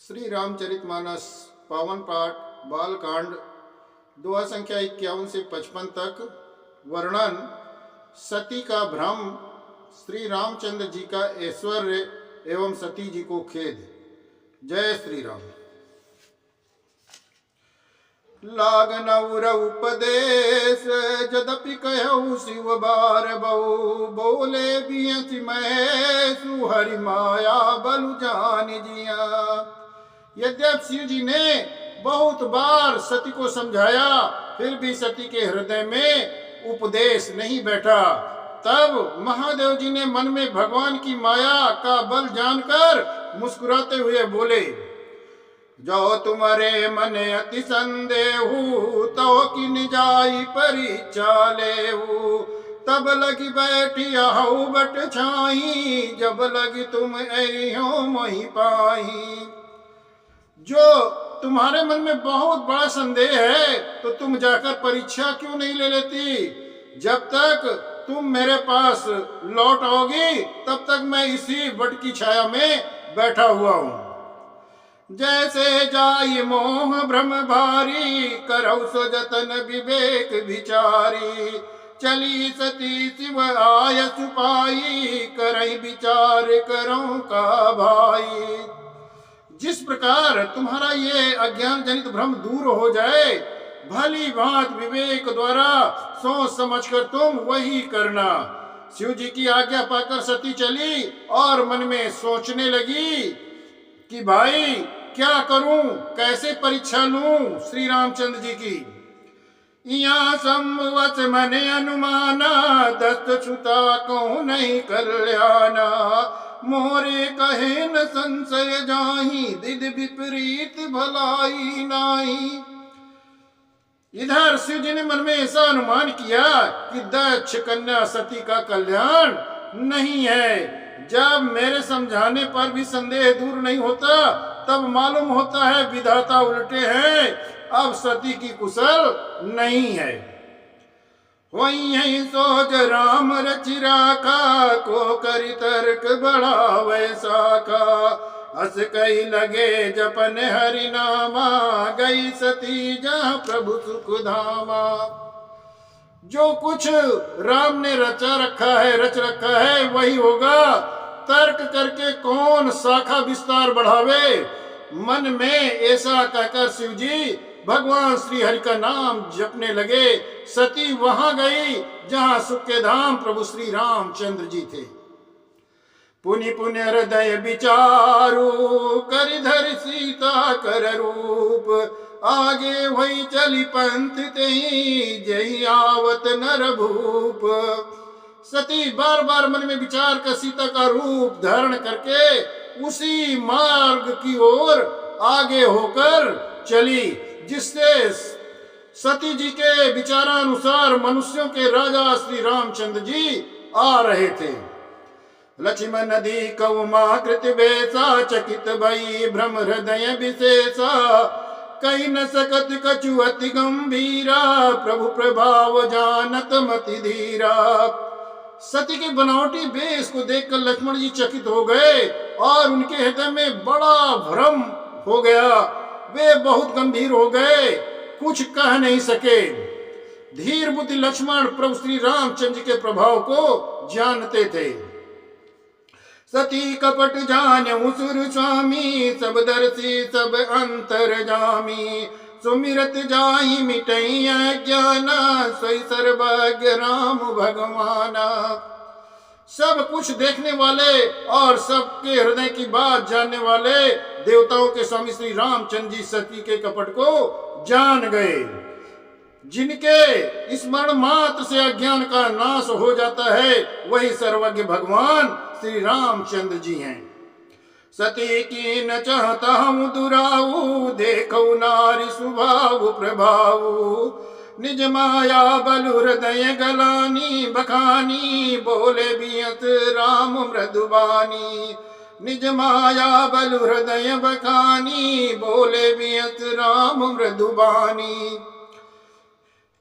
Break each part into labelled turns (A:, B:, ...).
A: श्री रामचरितमानस पावन पाठ बालकांड दोहा संख्या 51 से 55 तक। वर्णन सती का भ्रम, श्री रामचंद्र जी का ऐश्वर्य एवं सती जी को खेद। जय श्री राम। लागनौर उपदेश जदपि कहु शिव बार बहु, बोले बियसि महेशु हरि माया बलु जान जिया। यद्यप शिव जी ने बहुत बार सती को समझाया, फिर भी सती के हृदय में उपदेश नहीं बैठा। तब महादेव जी ने मन में भगवान की माया का बल जानकर मुस्कुराते हुए बोले, जो तुम्हारे मन अति संदेहु तो किन जाई परीक्षा लेहु। तब लगी बैठी आहु बट छाई, जब लगी तुम एरियो मोहि पाई। जो तुम्हारे मन में बहुत बड़ा संदेह है तो तुम जाकर परीक्षा क्यों नहीं ले लेती। जब तक तुम मेरे पास लौट आओगी तब तक मैं इसी वट की छाया में बैठा हुआ हूं। जैसे जाई मोह भ्रम भारी, करौ सो जतन विवेक विचारी। चली सती शिव आय सुपाई, करई विचार करौ का भाई। जिस प्रकार तुम्हारा ये अज्ञान जनित भ्रम दूर हो जाए, भली भांत विवेक द्वारा सोच समझकर तुम वही करना। शिव जी की आज्ञा पाकर सती चली और मन में सोचने लगी कि भाई क्या करूं, कैसे परीक्षा लूं श्री रामचंद्र जी की। यहाँ संवत मने अनुमाना, दस्त छुता कहूं नहीं कल्याणा। मोरे कहे न संशय जाही, दिद विपरीत भलाई नाही। इधर शिव जी ने मन में ऐसा अनुमान किया कि दक्ष कन्या सती का कल्याण नहीं है। जब मेरे समझाने पर भी संदेह दूर नहीं होता तब मालूम होता है विधाता उल्टे हैं, अब सती की कुशल नहीं है। वही सोच राम रचिरा का, को करी तर्क बड़ा वैसा का। हस कई लगे जपन हरि नामा, गई सती जहाँ प्रभु सुख धामा। जो कुछ राम ने रच रखा है वही होगा। तर्क करके कौन शाखा विस्तार बढ़ावे। मन में ऐसा कहकर शिव जी भगवान श्री हरि का नाम जपने लगे। सती वहां गई जहां सुख के धाम प्रभु श्री रामचंद्र जी थे। पुनि पुनि हृदय विचारु, करिधर सीता कर रूप। आगे वही चली पंथ तेहि, जही आवत नर भूप। सती बार बार मन में विचार कर सीता का रूप धारण करके उसी मार्ग की ओर आगे होकर चली जिससे सती जी के विचारानुसार मनुष्यों के राजा श्री रामचंद्र जी आ रहे थे। लक्ष्मण नदी कौमा कृत बेसा, चकित भई भ्रम हृदय विशेषा। कही न सकत कछु अति गंभीरा, प्रभु प्रभाव जानत मति धीरा। सती के बनावटी वेश को देखकर लक्ष्मण जी चकित हो गए और उनके हृदय में बड़ा भ्रम हो गया। वे बहुत गंभीर हो गए, कुछ कह नहीं सके। धीर बुद्धि लक्ष्मण प्रभु श्री रामचंद्र जी के प्रभाव को जानते थे। सती कपट जान्यु सुर स्वामी, सब दर्शी सब अंतर जामी। सुमिरत जाहि मिटई अज्ञाना, सोई सर्वज्ञ राम भगवाना। सब कुछ देखने वाले और सबके हृदय की बात जानने वाले देवताओं के स्वामी श्री रामचंद्र जी सती के कपट को जान गए। जिनके स्मरण मात्र से अज्ञान का नाश हो जाता है वही सर्वज्ञ भगवान श्री रामचंद्र जी हैं। सती की न चाहता हम दुराऊ, देखो नारी स्वभाव प्रभाऊ। निज माया बलु हृदय गलानी, बखानी बोले बियत राम मृदुबानी। निज माया बलु हृदय बखानी, बोले बियत राम मृदुबानी।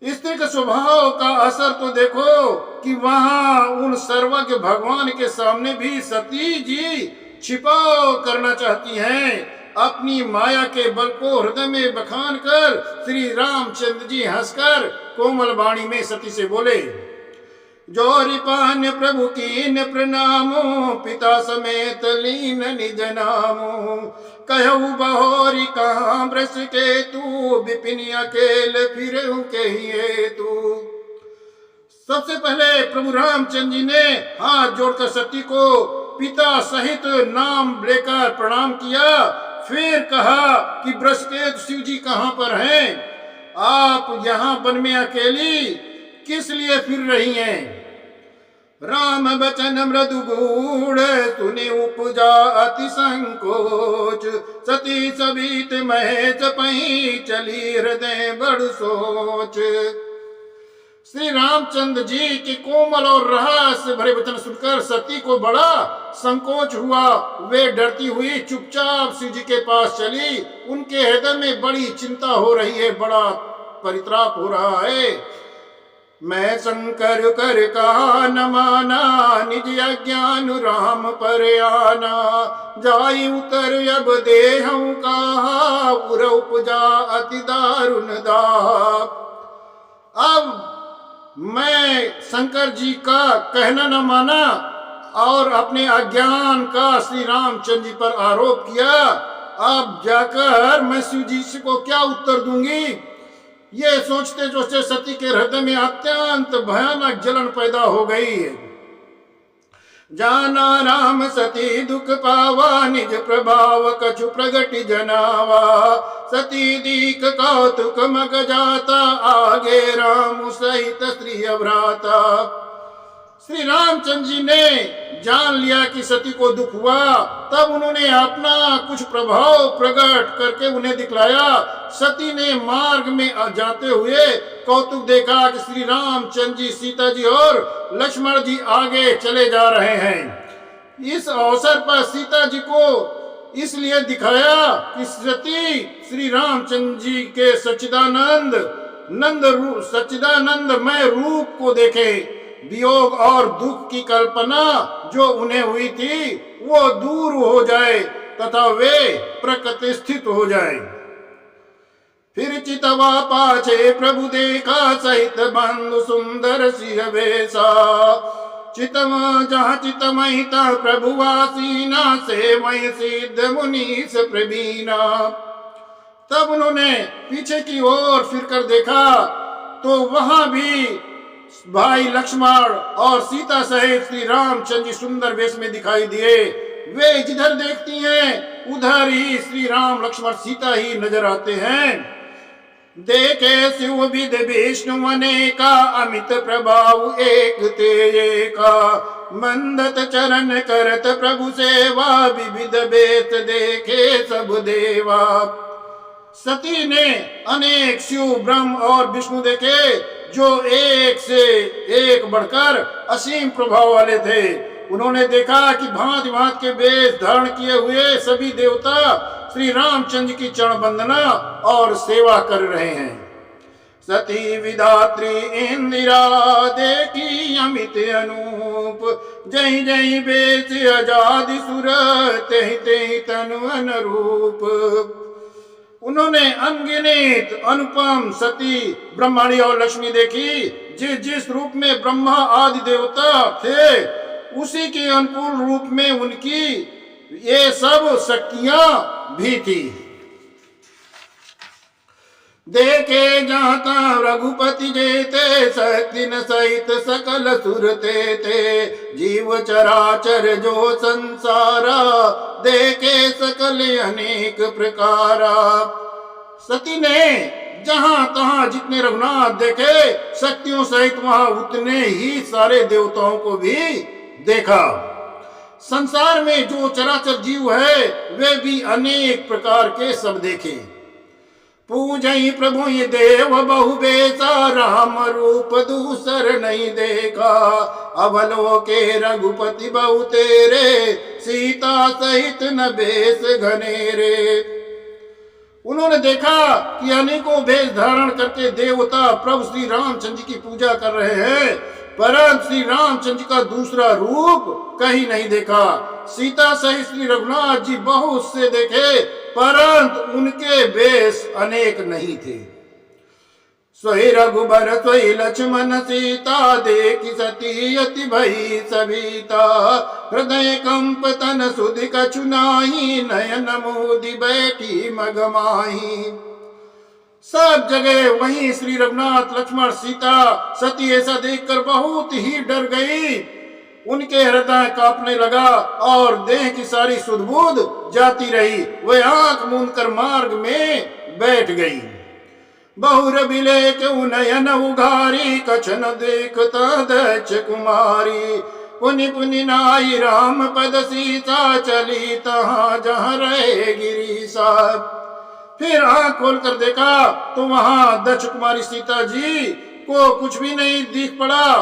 A: स्त्री के स्वभाव का असर तो देखो कि वहां उन सर्वज्ञ भगवान के सामने भी सती जी छिपाव करना चाहती हैं। अपनी माया के बल को हृदय में बखान कर श्री रामचंद्र जी हंसकर कोमल वाणी में सती से बोले, जोरी पान प्रभु कीन प्रणामो, पिता समेत लीन निज नामो, कहु बहोरी कहाँ ब्रस के तू, विपिन अकेल फिर के ही तू। सबसे पहले प्रभु रामचंद्र जी ने हाथ जोड़कर सती को पिता सहित नाम लेकर प्रणाम किया। फिर कहा कि बृहस्पति शिव जी कहाँ पर हैं? आप यहाँ वन में अकेली किस लिए फिर रही हैं? राम बचन मृदु गूढ़ सुनि उपजा अति संकोच, सती सबीत महेश पही चली हृदय बड़ सोच। श्री रामचंद्र जी के कोमल और रहस्य भरे वचन सुनकर सती को बड़ा संकोच हुआ। वे डरती हुई चुपचाप शिव जी के पास चली। उनके हृदय में बड़ी चिंता हो रही है, बड़ा परित्राप हो रहा है। मैं शंकर कर कहा न माना, निज अज्ञान राम पर आना, जाई उतर अब देहु कहा, उर उपजा अति दारुण दाह। अब मैं शंकर जी का कहना न माना और अपने अज्ञान का श्री रामचंद्र जी पर आरोप किया। अब जाकर मैं शिव जी को क्या उत्तर दूंगी? ये सोचते सोचते सती के हृदय में अत्यंत भयानक जलन पैदा हो गई। जाना राम सती दुख पावा, निज प्रभाव कछु प्रगति जनावा, सती दीक कौतुक मग जाता, आगे राम सहित स्त्री अभ्राता। श्री रामचंद्र जी ने जान लिया कि सती को दुख हुआ। तब उन्होंने अपना कुछ प्रभाव प्रकट करके उन्हें दिखलाया। सती ने मार्ग में जाते हुए कौतुक देखा कि श्री रामचंद्र जी, सीता जी और लक्ष्मण जी आगे चले जा रहे हैं। इस अवसर पर सीता जी को इसलिए दिखाया कि सती श्री रामचंद्र जी के सच्चिदानंदमय रूप को देखे। वियोग और दुख की कल्पना जो उन्हें हुई थी वो दूर हो जाए तथा वे प्रकृतिस्थित हो जाए। फिर चितवा पाछे प्रभु देखा, सहित बंधु सुंदर सिंह वेशा, चितम जहाँ चितमहि ता प्रभु आसीना, से वही सिद्ध मुनीस प्रवीणा। तब उन्होंने पीछे की ओर फिरकर देखा तो वहां भी भाई लक्ष्मण और सीता सहित श्री रामचंद्र जी सुंदर वेश में दिखाई दिए। वे जिधर देखती हैं उधर ही श्री राम लक्ष्मण सीता ही नजर आते हैं। देखे शिव विद विष्णु अनेका, अमित प्रभाव एक तेज का, मंदत चरण करत प्रभु सेवा, विविध वेश देखे सब देवा। सती ने अनेक शिव ब्रह्म और विष्णु देखे जो एक से एक बढ़कर असीम प्रभाव वाले थे। उन्होंने देखा कि भांति भांति के वेश धारण किए हुए सभी देवता श्री रामचंद्र की चरण वंदना और सेवा कर रहे हैं। सती विधात्री इंदिरा देखी अमित अनूप, जय जय वेश आजादी सुर, तेहि तेहि तनु अनुरूप। उन्होंने अनगिनत अनुपम सती ब्रह्माणी और लक्ष्मी देखी। जिस जिस रूप में ब्रह्मा आदि देवता थे उसी के अनुकूल रूप में उनकी ये सब शक्तियां भी थी। देखे जाता रघुपति जेते, शक्ति न सहित सकल सुरते थे, जीव चराचर जो संसारा, देखे सकल अनेक प्रकारा। सती ने जहां तहां जितने रघुनाथ देखे शक्तियों सहित वहां उतने ही सारे देवताओं को भी देखा। संसार में जो चराचर जीव है वे भी अनेक प्रकार के सब देखे। पूजई प्रभु ये देव बहु बेसा, राम रूप दूसर नहीं देखा, अवलोके रघुपति बहु तेरे, सीता सहित न बेस घनेरे। उन्होंने देखा कि अनेकों भेष धारण करके देवता प्रभु श्री रामचंद्र जी की पूजा कर रहे हैं, परंतु श्री रामचंद्र जी का दूसरा रूप कहीं नहीं देखा। सीता सहित श्री रघुनाथ जी बहुत से देखे परंतु उनके वेश अनेक नहीं थे। सोई रघुबर सोई लक्ष्मण सीता देखी सती अति भई सविता, हृदय कंप तन सुधि कछु नाही, नयन मोदि बैठी मगमाही। सब जगह वहीं श्री रघुनाथ लक्ष्मण सीता सती ऐसा देखकर बहुत ही डर गई। उनके हृदय कांपने लगा और देह की सारी सुध-बुध जाती रही। वह आंख मूंद कर मार्ग में बैठ गई। बहुर बिले क्यों नयन उघारी, कछन देखता दक्ष कुमारी। पुनि पुनि नाई राम पद सीता, चली तहाँ जहाँ रहे गिरीसा। फिर आंख खोल कर देखा तो वहां दक्ष कुमारी सीता जी को कुछ भी नहीं दिख पड़ा।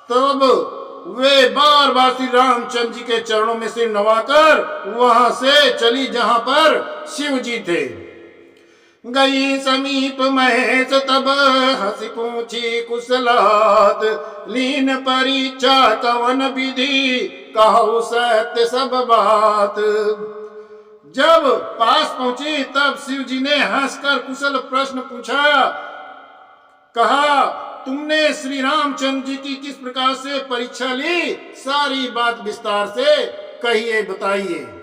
A: तब वे बार बार श्री रामचंद्र जी के चरणों में सिर नवाकर वहां से चली जहां पर शिव जी थे। गई समीप महेश तब हंसी पूछी कुशलात, लीन परीक्षा कवन विधि कहु सत्य सब बात। जब पास पहुंची तब शिव जी ने हंसकर कुशल प्रश्न पूछा। कहा, तुमने श्री रामचंद्र जी की किस प्रकार से परीक्षा ली? सारी बात विस्तार से कहिए, बताइए।